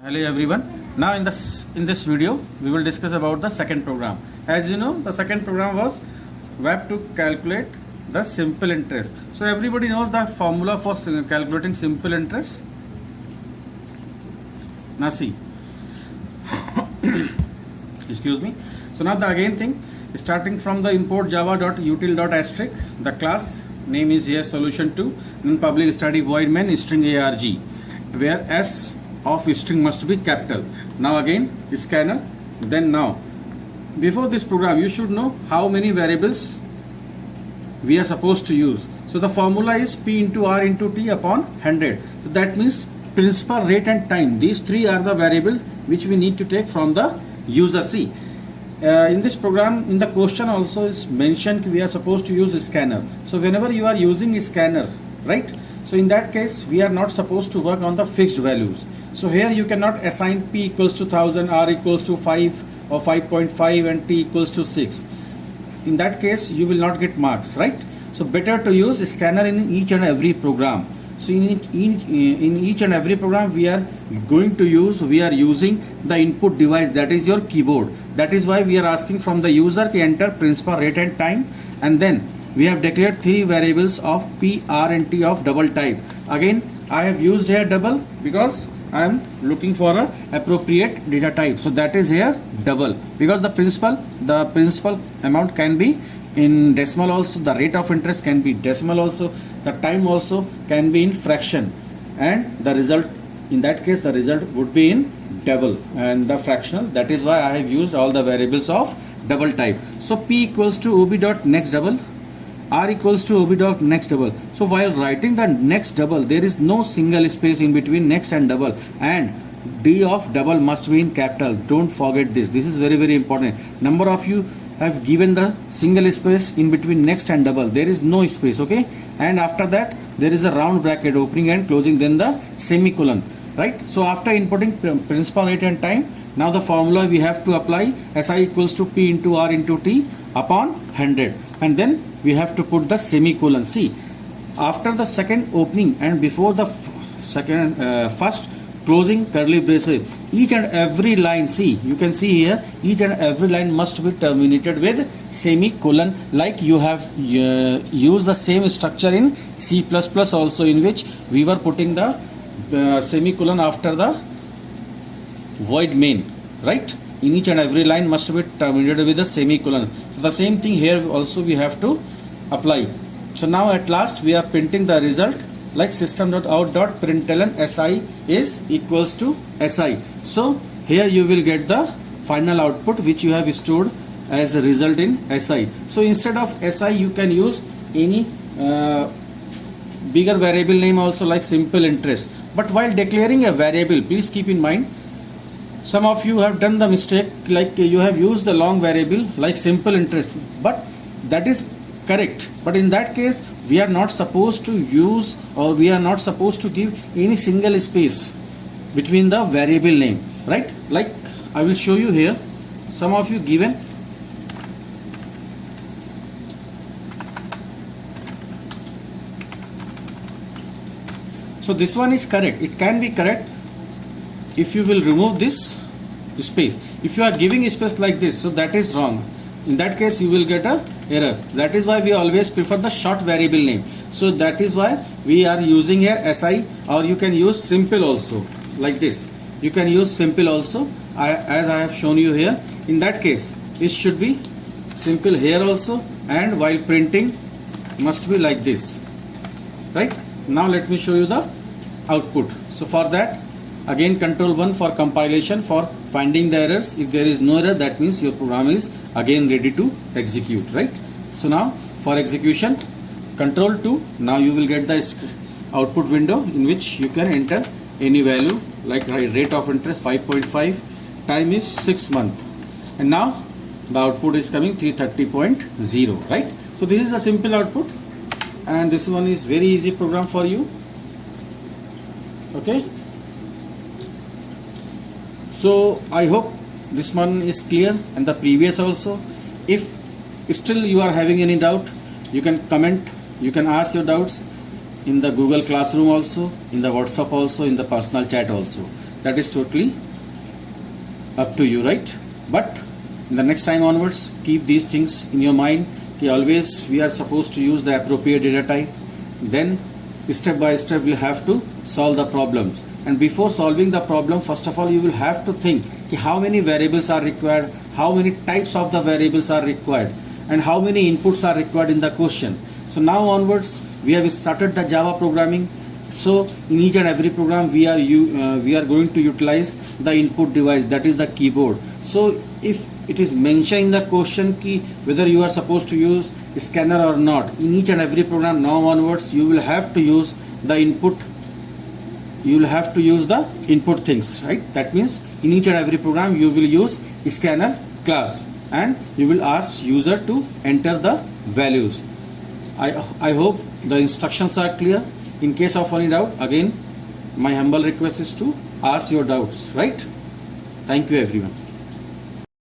Hello everyone. Now in this video we will discuss about the second program. As you know, the second program was web to calculate the simple interest. So everybody knows the formula for calculating simple interest. Now see, excuse me. So now the again thing, starting from the import java.util.asterisk, the class name is here solution2, then public static void main string arg, where s of string must be capital. Now again scanner. Then now before this program you should know how many variables we are supposed to use. So the formula is p into r into t upon 100. So that means principal, rate and time. These three are the variable which we need to take from the user. See, in this program, in the question also is mentioned we are supposed to use a scanner. So whenever you are using a scanner, right, so in that case we are not supposed to work on the fixed values. So here you cannot assign p equals to 1000, r equals to 5 or 5.5 and t equals to 6. In that case you will not get marks, right? So better to use a scanner in each and every program. So in each and every program we are using the input device, that is your keyboard. That is why we are asking from the user to enter principal, rate and time, and then we have declared three variables of p, r and t of double type. Again I have used here double because I am looking for a appropriate data type. So that is here double, because the principal amount can be in decimal also, the rate of interest can be decimal also, the time also can be in fraction, and the result, in that case the result would be in double and the fractional. That is why I have used all the variables of double type. So p equals to ob dot next double, r equals to ob dot next double. So while writing the next double, there is no single space in between next and double, and d of double must be in capital. Don't forget this. This is very important. Number of you have given the single space in between next and double. There is no space, okay? And after that there is a round bracket opening and closing, then the semicolon, right? So after inputting principal, rate and time, now the formula we have to apply si equals to p into r into t upon 100, and then we have to put the semicolon. See, after the second opening and before the first closing curly braces, each and every line, see, you can see here, each and every line must be terminated with semicolon, like you have used the same structure in C++ also, in which we were putting the semicolon after the void main, right? In each and every line must be terminated with a semicolon. So the same thing here also we have to apply. So now at last we are printing the result, like system.out.println si is equals to si. So here you will get the final output which you have stored as a result in si. So instead of si you can use any bigger variable name also, like simple interest. But while declaring a variable, please keep in mind, some of you have done the mistake, like you have used the long variable like simple interest, but that is correct. But in that case we are not supposed to use, or we are not supposed to give any single space between the variable name, right? Like I will show you here, some of you given so this one is correct. It can be correct if you will remove this space. If you are giving a space like this, so that is wrong. In that case you will get a error. That is why we always prefer the short variable name. So that is why we are using here si, or you can use simple also, like this. You can use simple also, as I have shown you here. In that case it should be simple here also, and while printing must be like this, right? Now let me show you the output. So for that, again control 1 for compilation, for finding the errors. If there is no error, that means your program is again ready to execute, right? So now for execution, control 2, now you will get the output window in which you can enter any value, like rate of interest 5.5, time is 6 months, and now the output is coming 330.0, right? So this is a simple output, and this one is very easy program for you, okay? So I hope this one is clear, and the previous also. If still you are having any doubt, you can comment, you can ask your doubts in the Google Classroom also, in the WhatsApp also, in the personal chat also. that is totally up to you, right? But in the next time onwards, keep these things in your mind. Always we are supposed to use the appropriate data type. Then step by step we have to solve the problems. And before solving the problem, first of all you will have to think how many variables are required, how many types of the variables are required, and how many inputs are required in the question. So now onwards we have started the Java programming. So in each and every program we are going to utilize the input device, that is the keyboard. So if it is mentioned in the question whether you are supposed to use scanner or not, in each and every program now onwards you will have to use the input. You will have to use the input things, right? That means in each and every program you will use scanner class, and you will ask user to enter the values. I hope the instructions are clear. In case of any doubt, again my humble request is to ask your doubts, right? Thank you everyone.